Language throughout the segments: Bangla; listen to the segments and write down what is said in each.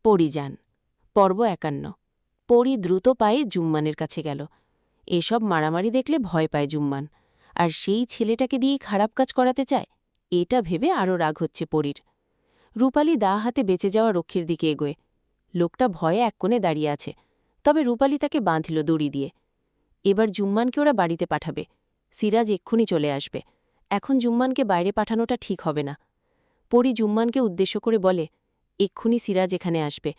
পরি যান। পর্ব ৫১। পরি দ্রুত পায়ে জুম্মানের কাছে গেল। এসব মারামারি দেখলে ভয় পায় জুম্মান, আর সেই ছেলেটাকে দিয়েই খারাপ কাজ করাতে চায়, এটা ভেবে আরও রাগ হচ্ছে পরির। রূপালী দা হাতে বেঁচে যাওয়া রক্ষীর দিকে এগোয়। লোকটা ভয়ে এক কোণে দাঁড়িয়ে আছে, তবে রূপালী তাকে বাঁধল দড়ি দিয়ে। এবার জুম্মানকে ওরা বাড়িতে পাঠাবে। সিরাজ এক্ষুনি চলে আসবে। এখন জুম্মানকে বাইরে পাঠানোটা ঠিক হবে না। পরি জুম্মানকে উদ্দেশ্য করে বলে, এক্ষুনি সিরাজ এখানে আসবে,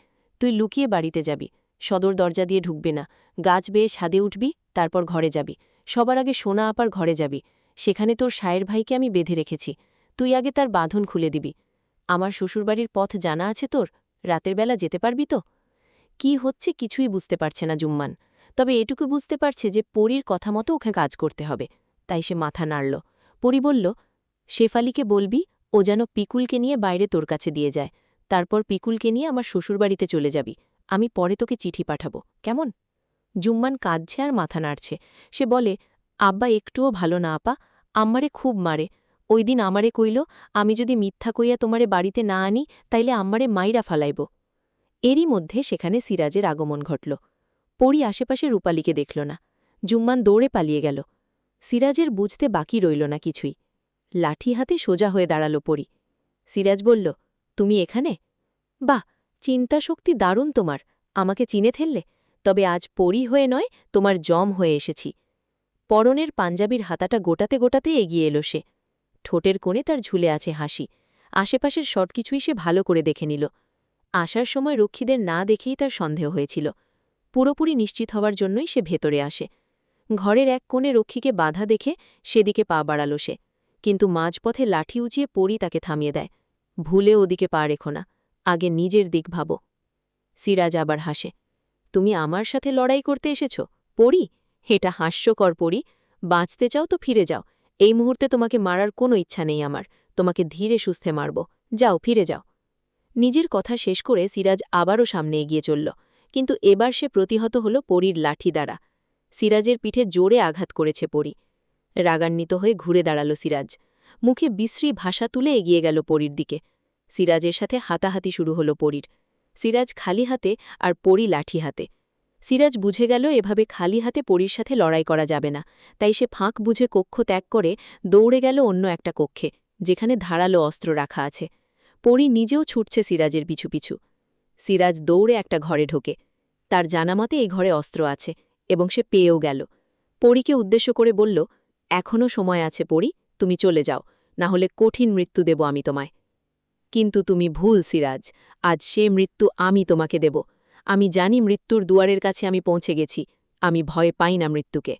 তুই লুকিয়ে বাড়িতে যাবি, সদর দরজা দিয়ে ঢুকবে না, গাছ বেয়ে ছাদে উঠবি, তারপর ঘরে যাবি, সবার আগে সোনা আপার ঘরে যাবি, সেখানে তোর শায়ের ভাইকে আমি বেঁধে রেখেছি, তুই আগে তার বাঁধন খুলে দিবি। আমার শ্বশুরবাড়ির পথ জানা আছে তোর, রাতের বেলা যেতে পারবি তো? কি হচ্ছে কিছুই বুঝতে পারছে না জুম্মান, তবে এটুকু বুঝতে পারছে যে পরীর কথা মতো ওকে কাজ করতে হবে, তাই সে মাথা নাড়ল। পরি বলল, শেফালিকে বলবি ও যেন পিকুলকে নিয়ে বাইরে তোর কাছে দিয়ে যায়, তারপর পিকুলকে নিয়ে আমার শ্বশুরবাড়িতে চলে যাবি, আমি পরে তোকে চিঠি পাঠাবো, কেমন? জুম্মান কাঁদছে আর মাথা নাড়ছে। সে বলে, আব্বা একটুও ভালো না আপা, আম্মারে খুব মারে, ওই দিন আমারে কইল আমি যদি মিথ্যা কইয়া তোমারে বাড়িতে না আনি তাইলে আম্মারে মাইরা ফালাইব। এরই মধ্যে সেখানে সিরাজের আগমন ঘটল। পরি আশেপাশে রূপালীকে দেখল না। জুম্মান দৌড়ে পালিয়ে গেল। সিরাজের বুঝতে বাকি রইল না কিছুই। লাঠি হাতে সোজা হয়ে দাঁড়াল পরি। সিরাজ বলল, তুমি এখানে? বাহ, চিন্তাশক্তি দারুণ তোমার, আমাকে চিনে ফেললে, তবে আজ পরি হয়ে নয়, তোমার জম হয়ে এসেছি। পরনের পাঞ্জাবির হাতাটা গোটাতে গোটাতে এগিয়ে এলো সে। ঠোঁটের কোণে তার ঝুলে আছে হাসি। আশেপাশের সবকিছুই সে ভালো করে দেখে নিল। আসার সময় রক্ষীদের না দেখেই তার সন্দেহ হয়েছিল। পুরোপুরি নিশ্চিত হওয়ার জন্যই সে ভেতরে আসে। ঘরের এক কোণে রক্ষীকে বাধা দেখে সেদিকে পা বাড়াল সে, কিন্তু মাঝপথে লাঠি উঁচিয়ে পরি তাকে থামিয়ে দেয়। ভুলে ওদিকে পা রেখো না, আগে নিজের দিক ভাবো। সিরাজ আবার হাসে। তুমি আমার সাথে লড়াই করতে এসেছ পরি? এটা হাস্যকর পরি, বাঁচতে চাও তো ফিরে যাও, এই মুহূর্তে তোমাকে মারার কোনো ইচ্ছা নেই আমার, তোমাকে ধীরে সুস্থে মারব, যাও ফিরে যাও। নিজের কথা শেষ করে সিরাজ আবারও সামনে এগিয়ে চলল, কিন্তু এবার সে প্রতিহত হল পরীর লাঠি দ্বারা। সিরাজের পিঠে জোরে আঘাত করেছে পরি। রাগান্বিত হয়ে ঘুরে দাঁড়াল সিরাজ, মুখে বিশ্রী ভাষা তুলে এগিয়ে গেল পরীর দিকে। সিরাজের সাথে হাতাহাতি শুরু হল পরীর। সিরাজ খালি হাতে আর পরি লাঠি হাতে। সিরাজ বুঝে গেল এভাবে খালি হাতে পরীর সাথে লড়াই করা যাবে না, তাই সে ফাঁক বুঝে কক্ষ ত্যাগ করে দৌড়ে গেল অন্য একটা কক্ষে, যেখানে ধারালো অস্ত্র রাখা আছে। পরি নিজেও ছুটছে সিরাজের পিছু পিছু। সিরাজ দৌড়ে একটা ঘরে ঢোকে। তার জানামতে এই ঘরে অস্ত্র আছে, এবং সে পেয়েও গেল। পরীকে উদ্দেশ্য করে বলল, এখনও সময় আছে পরি, তুমি চলে যাও, না হলে কঠিন মৃত্যু দেব আমি তোমায়। কিন্তু তুমি ভুল সিরাজ, আজ সে মৃত্যু আমি তোমাকে দেব। আমি জানি মৃত্যুর দুয়ারের কাছে আমি পৌঁছে গেছি, আমি ভয় পাই না মৃত্যুকে।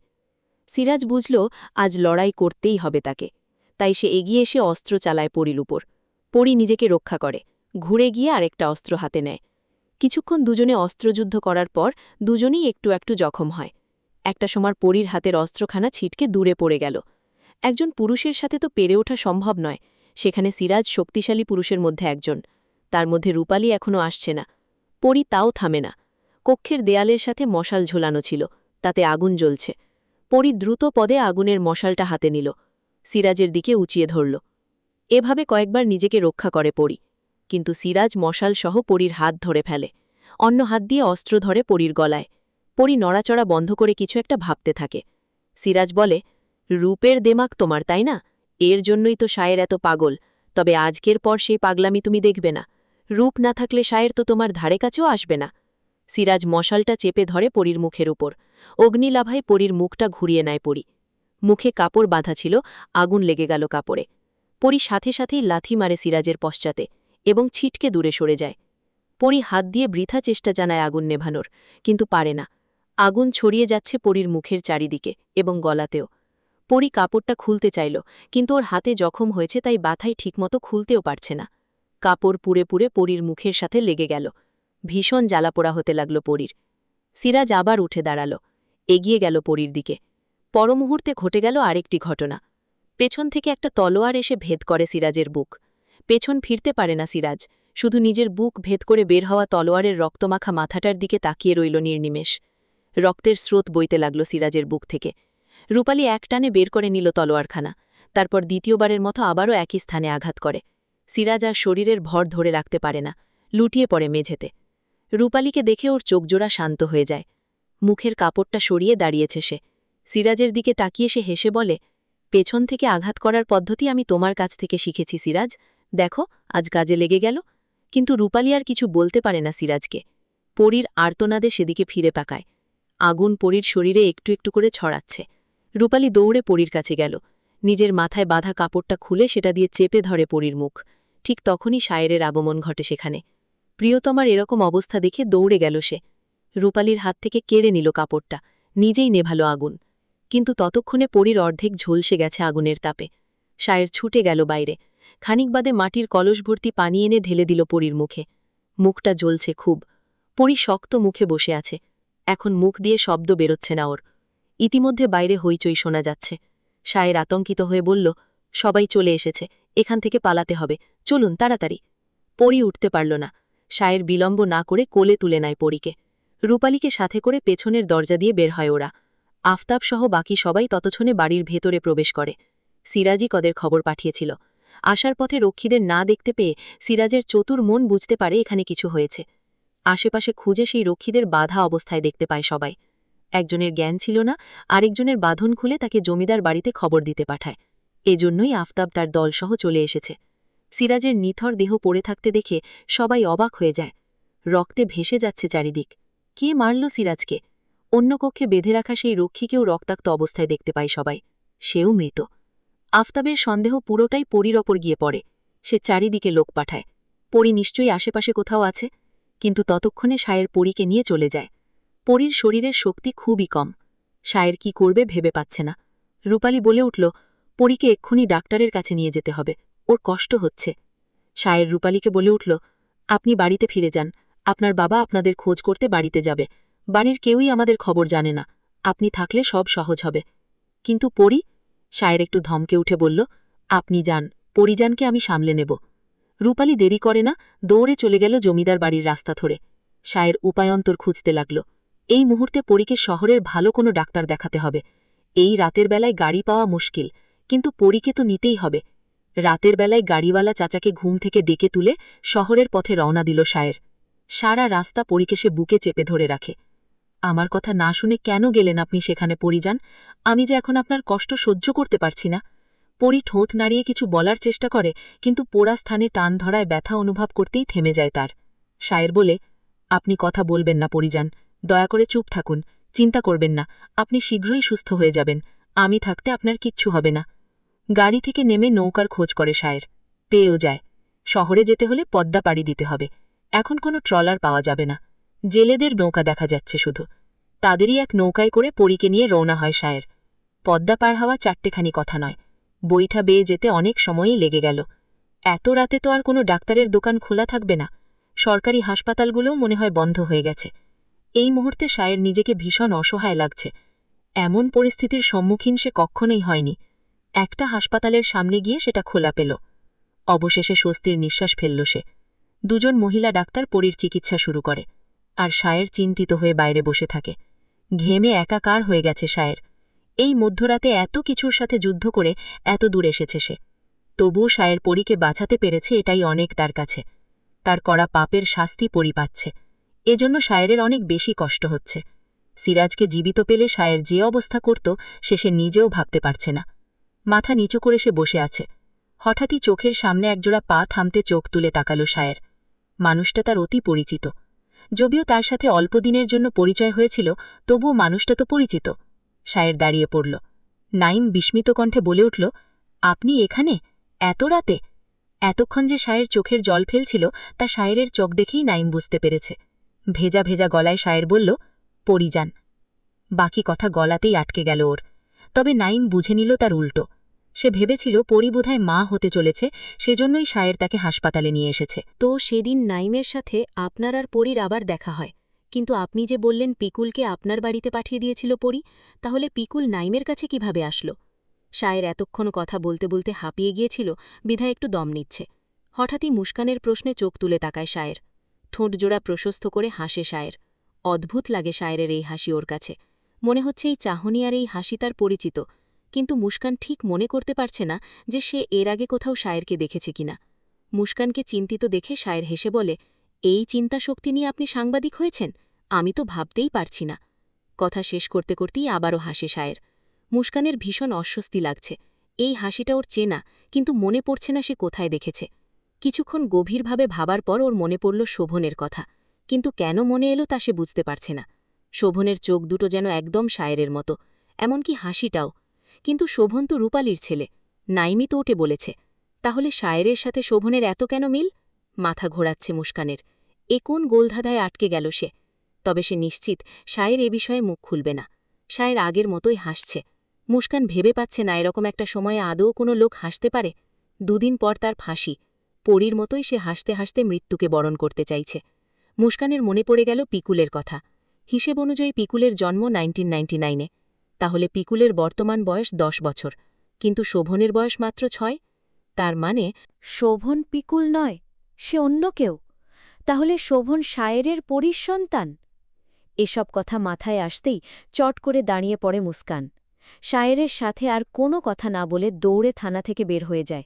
সিরাজ বুঝল আজ লড়াই করতেই হবে তাকে, তাই সে এগিয়ে এসে অস্ত্র চালায় পরির উপর। পরি নিজেকে রক্ষা করে, ঘুরে গিয়ে আরেকটা অস্ত্র হাতে নেয়। কিছুক্ষণ দুজনে অস্ত্রযুদ্ধ করার পর দুজনেই একটু একটু জখম হয়। একটা সময় পরির হাতের অস্ত্রখানা ছিটকে দূরে পড়ে গেল। একজন পুরুষের সাথে তো পেরে ওঠা সম্ভব নয়, সেখানে সিরাজ শক্তিশালী পুরুষের মধ্যে একজন। তার মধ্যে রূপালী এখনও আসছে না। পরি তাও থামে না। কক্ষের দেয়ালের সাথে মশাল ঝোলানো ছিল, তাতে আগুন জ্বলছে। পরি দ্রুত পদে আগুনের মশালটা হাতে নিল, সিরাজের দিকে উঁচিয়ে ধরল। এভাবে কয়েকবার নিজেকে রক্ষা করে পরি, কিন্তু সিরাজ মশাল সহ পরির হাত ধরে ফেলে। অন্য হাত দিয়ে অস্ত্র ধরে পরির গলায়। পরি নড়াচড়া বন্ধ করে কিছু একটা ভাবতে থাকে। সিরাজ বলে, রূপের দেমাক তোমার, তাই না? এর জন্যই তো শায়ের এত পাগল, তবে আজকের পর সেই পাগলামি তুমি দেখবে না। রূপ না থাকলে শায়ের তো তোমার ধারে কাছেও আসবে না। সিরাজ মশালটা চেপে ধরে পরির মুখের উপর। অগ্নিলাভায় পরির মুখটা ঘুরিয়ে নেয় পরি। মুখে কাপড় বাঁধা ছিল, আগুন লেগে গেল কাপড়ে। পরি সাথে সাথেই লাথি মারে সিরাজের পশ্চাতে এবং ছিটকে দূরে সরে যায়। পরি হাত দিয়ে বৃথা চেষ্টা জানায় আগুন নেভানোর, কিন্তু পারে না। আগুন ছড়িয়ে যাচ্ছে পরির মুখের চারিদিকে এবং গলাতেও। পরি কাপড়টা খুলতে চাইল, কিন্তু ওর হাতে জখম হয়েছে, তাই বাথাই ঠিকমতো খুলতেও পারছে না। কাপড় পুড়ে পুড়ে পরির মুখের সাথে লেগে গেল। ভীষণ জ্বালাপোড়া হতে লাগল পরির। সিরাজ আবার উঠে দাঁড়াল, এগিয়ে গেল পরির দিকে। পরমুহূর্তে ঘটে গেল আরেকটি ঘটনা। পেছন থেকে একটা তলোয়ার এসে ভেদ করে সিরাজের বুক। পেছন ফিরতে পারে না সিরাজ, শুধু নিজের বুক ভেদ করে বের হওয়া তলোয়ারের রক্তমাখা মাথাটার দিকে তাকিয়ে রইল নির্নিমেষ। রক্তের স্রোত বইতে লাগল সিরাজের বুক থেকে। রূপালী এক টানে বের করে নিল তলোয়ারখানা, তারপর দ্বিতীয়বারের মতো আবারও একই স্থানে আঘাত করে। সিরাজ আর শরীরের ভর ধরে রাখতে পারে না, লুটিয়ে পড়ে মেঝেতে। রূপালীকে দেখে ওর চোখজোড়া শান্ত হয়ে যায়। মুখের কাপড়টা সরিয়ে দাঁড়িয়েছে সে। সিরাজের দিকে তাকিয়ে সে হেসে বলে, পেছন থেকে আঘাত করার পদ্ধতি আমি তোমার কাছ থেকে শিখেছি সিরাজ, দেখো আজ কাজে লেগে গেল। কিন্তু রূপালী আর কিছু বলতে পারে না সিরাজকে। পরীর আর্তনাদে সেদিকে ফিরে তাকায়। আগুন পরীর শরীরে একটু একটু করে ছড়াচ্ছে। রূপালী দৌড়ে পরীর কাছে গেল। নিজের মাথায় বাঁধা কাপড়টা খুলে সেটা দিয়ে চেপে ধরে পরীর মুখ। ঠিক তখনই শায়েরের আগমন ঘটে সেখানে। প্রিয়তমার এরকম অবস্থা দেখে দৌড়ে গেল সে। রূপালীর হাত থেকে কেড়ে নিল কাপড়টা, নিজেই নেভালো আগুন। কিন্তু ততক্ষণে পরীর অর্ধেক ঝলসে গেছে আগুনের তাপে। শায়ের ছুটে গেল বাইরে। খানিক বাদে মাটির কলস ভর্তি পানি এনে ঢেলে দিল পরীর মুখে। মুখটা জ্বলছে খুব। পরী শক্ত মুখে বসে আছে। এখন মুখ দিয়ে শব্দ বেরোচ্ছে না ওর। ইতিমধ্যে বাইরে হইচই শোনা যাচ্ছে। শায়ের আতঙ্কিত হয়ে বলল, সবাই চলে এসেছে, এখান থেকে পালাতে হবে, চলুন তাড়াতাড়ি। পরী উঠতে পারল না। শায়ের বিলম্ব না করে কোলে তুলে নেয় পরীকে। রূপালীকে সাথে করে পেছনের দরজা দিয়ে বের হয় ওরা। আফতাবসহ বাকি সবাই ততক্ষণে বাড়ির ভেতরে প্রবেশ করে। সিরাজই কদের খবর পাঠিয়েছিল। আসার পথে রক্ষীদের না দেখতে পেয়ে সিরাজের চতুর মন বুঝতে পারে এখানে কিছু হয়েছে। আশেপাশে খুঁজে সেই রক্ষীদের বাধা অবস্থায় দেখতে পায় সবাই। একজনের জ্ঞান ছিল না, আরেকজনের বাঁধন খুলে তাকে জমিদার বাড়িতে খবর দিতে পাঠায়। এজন্যই আফতাব তার দলসহ চলে এসেছে। সিরাজের নিথর দেহ পড়ে থাকতে দেখে সবাই অবাক হয়ে যায়। রক্তে ভেসে যাচ্ছে চারিদিক। কে মারল সিরাজকে? অন্য কক্ষে বেঁধে রাখা সেই রক্ষীকেও রক্তাক্ত অবস্থায় দেখতে পায় সবাই। সেও মৃত। আফতাবের সন্দেহ পুরোটাই পরীর ওপর গিয়ে পড়ে। সে চারিদিকে লোক পাঠায়। পরী নিশ্চয়ই আশেপাশে কোথাও আছে। কিন্তু ততক্ষণে শায়ের পরীকে নিয়ে চলে যায়। পরীর শরীরের শক্তি খুবই কম। শায়ের কি করবে ভেবে পাচ্ছে না। রূপালী বলে উঠল, পরীকে এক্ষুনি ডাক্তারের কাছে নিয়ে যেতে হবে, ওর কষ্ট হচ্ছে। শায়ের রূপালীকে বলে উঠল, আপনি বাড়িতে ফিরে যান, আপনার বাবা আপনাদের খোঁজ করতে বাড়িতে যাবে। বাড়ির কেউই আমাদের খবর জানে না, আপনি থাকলে সব সহজ হবে। কিন্তু পরী? শায়ের একটু ধমকে উঠে বলল, আপনি যান, পরিজানকে আমি সামলে নেব। রূপালী দেরি করে না, দৌড়ে চলে গেল জমিদার বাড়ির রাস্তা ধরে। শায়ের উপায়ন্তর খুঁজতে লাগল। এই মুহূর্তে পরীকে শহরের ভালো কোনো ডাক্তার দেখাতে হবে। এই রাতের বেলায় গাড়ি পাওয়া মুশকিল, কিন্তু পরীকে তো নিতেই হবে। রাতের বেলায় গাড়িওয়ালা চাচাকে ঘুম থেকে ডেকে তুলে শহরের পথে রওনা দিল শায়ের। সারা রাস্তা পরীকে সে বুকে চেপে ধরে রাখে। আমার কথা না শুনে কেন গেলেন আপনি সেখানে পরিজান? আমি যে এখন আপনার কষ্ট সহ্য করতে পারছি না। পরী ঠোঁট নাড়িয়ে কিছু বলার চেষ্টা করে, কিন্তু পোড়া স্থানে টান ধরায় ব্যথা অনুভব করতেই থেমে যায় তার। শায়ের বলে, আপনি কথা বলবেন না পরিজান, দয়া করে চুপ থাকুন, চিন্তা করবেন না, আপনি শীঘ্রই সুস্থ হয়ে যাবেন, আমি থাকতে আপনার কিচ্ছু হবে না। গাড়ি থেকে নেমে নৌকার খোঁজ করে শায়ের। পেয়েও যায়। শহরে যেতে হলে পদ্মা পাড়ি দিতে হবে। এখন কোনো ট্রলার পাওয়া যাবে না। জেলেদের নৌকা দেখা যাচ্ছে শুধু। তাদেরই এক নৌকায় করে পরীকে নিয়ে রওনা হয় শায়ের। পদ্মা পার হওয়া চারটেখানি কথা নয়। বৈঠা বেয়ে যেতে অনেক সময়ই লেগে গেল। এত রাতে তো আর কোনো ডাক্তারের দোকান খোলা থাকবে না। সরকারি হাসপাতালগুলোও মনে হয় বন্ধ হয়ে গেছে। এই মুহূর্তে শায়ের নিজেকে ভীষণ অসহায় লাগছে। এমন পরিস্থিতির সম্মুখীন সে কখনোই হয়নি। একটা হাসপাতালের সামনে গিয়ে সেটা খোলা পেল। অবশেষে স্বস্তির নিঃশ্বাস ফেলল সে। দুজন মহিলা ডাক্তার পরীর চিকিৎসা শুরু করে। আর শায়ের চিন্তিত হয়ে বাইরে বসে থাকে। ঘেমে একাকার হয়ে গেছে শায়ের। এই মধ্যরাতে এত কিছুর সাথে যুদ্ধ করে এত দূর এসেছে সে। তবুও শায়ের পরীকে বাঁচাতে পেরেছে, এটাই অনেক তার কাছে। তার করা পাপের শাস্তি পরী পাচ্ছে। এজন্য শায়েরের অনেক বেশি কষ্ট হচ্ছে। সিরাজকে জীবিত পেলে শায়ের যে অবস্থা করত সে নিজেও ভাবতে পারছে না। মাথা নিচু করে সে বসে আছে। হঠাৎই চোখের সামনে একজোড়া পা থামতে চোখ তুলে তাকাল শায়ের। মানুষটা তার অতি পরিচিত। যদিও তার সাথে অল্প দিনের জন্য পরিচয় হয়েছিল, তবুও মানুষটা তো পরিচিত। শায়ের দাঁড়িয়ে পড়ল। নাইম বিস্মিত কণ্ঠে বলে উঠল, আপনি এখানে এত রাতে? এতক্ষণ যে শায়ের চোখের জল ফেলছিল তা শায়েরের চোখ দেখেই নাইম বুঝতে পেরেছে। ভেজা ভেজা গলায় শায়ের বলল, পরিজান। বাকি কথা গলাতেই আটকে গেল ওর। তবে নাইম বুঝে নিল তার উল্টো। সে ভেবেছিল পরী বোধহয় মা হতে চলেছে, সেজন্যই শায়ের তাকে হাসপাতালে নিয়ে এসেছে। তো সেদিন নাইমের সাথে আপনার আর পরীর আবার দেখা হয়, কিন্তু আপনি যে বললেন পিকুলকে আপনার বাড়িতে পাঠিয়ে দিয়েছিল পরী, তাহলে পিকুল নাইমের কাছে কিভাবে আসলো? শায়ের এতক্ষণ কথা বলতে বলতে হাঁপিয়ে গিয়েছিল, বিধায় একটু দম নিচ্ছে। হঠাৎই মুস্কানের প্রশ্নে চোখ তুলে তাকায় শায়ের। ঠোঁটজোড়া প্রশস্ত করে হাসে শায়ের। অদ্ভুত লাগে শায়েরের এই হাসি ওর কাছে। মনে হচ্ছে এই চাহনি আর এই হাসি তার পরিচিত, কিন্তু মুস্কান ঠিক মনে করতে পারছে না যে সে এর আগে কোথাও শায়েরকে দেখেছে কিনা। মুস্কানকে চিন্তিত দেখে শায়ের হেসে বলে, এই চিন্তাশক্তি নিয়ে আপনি সাংবাদিক হয়েছেন? আমি তো ভাবতেই পারছি না। কথা শেষ করতে করতেই আবারও হাসে সায়ের। মুস্কানের ভীষণ অস্বস্তি লাগছে। এই হাসিটা ওর চেনা, কিন্তু মনে পড়ছে না সে কোথায় দেখেছে। কিছুক্ষণ গভীরভাবে ভাবার পর ওর মনে পড়ল শোভনের কথা, কিন্তু কেন মনে এলো তা সে বুঝতে পারছে না। শোভনের চোখ দুটো যেন একদম সায়েরের মতো, এমনকি হাসিটাও। কিন্তু শোভন তো রূপালীর ছেলে, নাইমি তো ওটে বলেছে। তাহলে সায়েরের সাথে শোভনের এত কেন মিল? মাথা ঘোরাচ্ছে মুস্কানের। এ কোন গোলধাঁধায় আটকে গেল সে? তবে সে নিশ্চিত সায়ের এ বিষয়ে মুখ খুলবে না। সায়ের আগের মতোই হাসছে। মুস্কান ভেবে পাচ্ছে না এরকম একটা সময়ে আদৌ কোনো লোক হাসতে পারে। দুদিন পর তার ফাঁসি, পরীর মতোই সে হাসতে হাসতে মৃত্যুকে বরণ করতে চাইছে। মুস্কানের মনে পড়ে গেল পিকুলের কথা। হিসেব অনুযায়ী পিকুলের জন্ম 1999-এ। তাহলে পিকুলের বর্তমান বয়স 10 বছর, কিন্তু শোভনের বয়স মাত্র 6। তার মানে শোভন পিকুল নয়, সে অন্য কেউ। তাহলে শোভন সায়েরের পরিসন্তান। এসব কথা মাথায় আসতেই চট করে দাঁড়িয়ে পড়ে মুস্কান। সায়েরের সাথে আর কোনো কথা না বলে দৌড়ে থানা থেকে বের হয়ে যায়।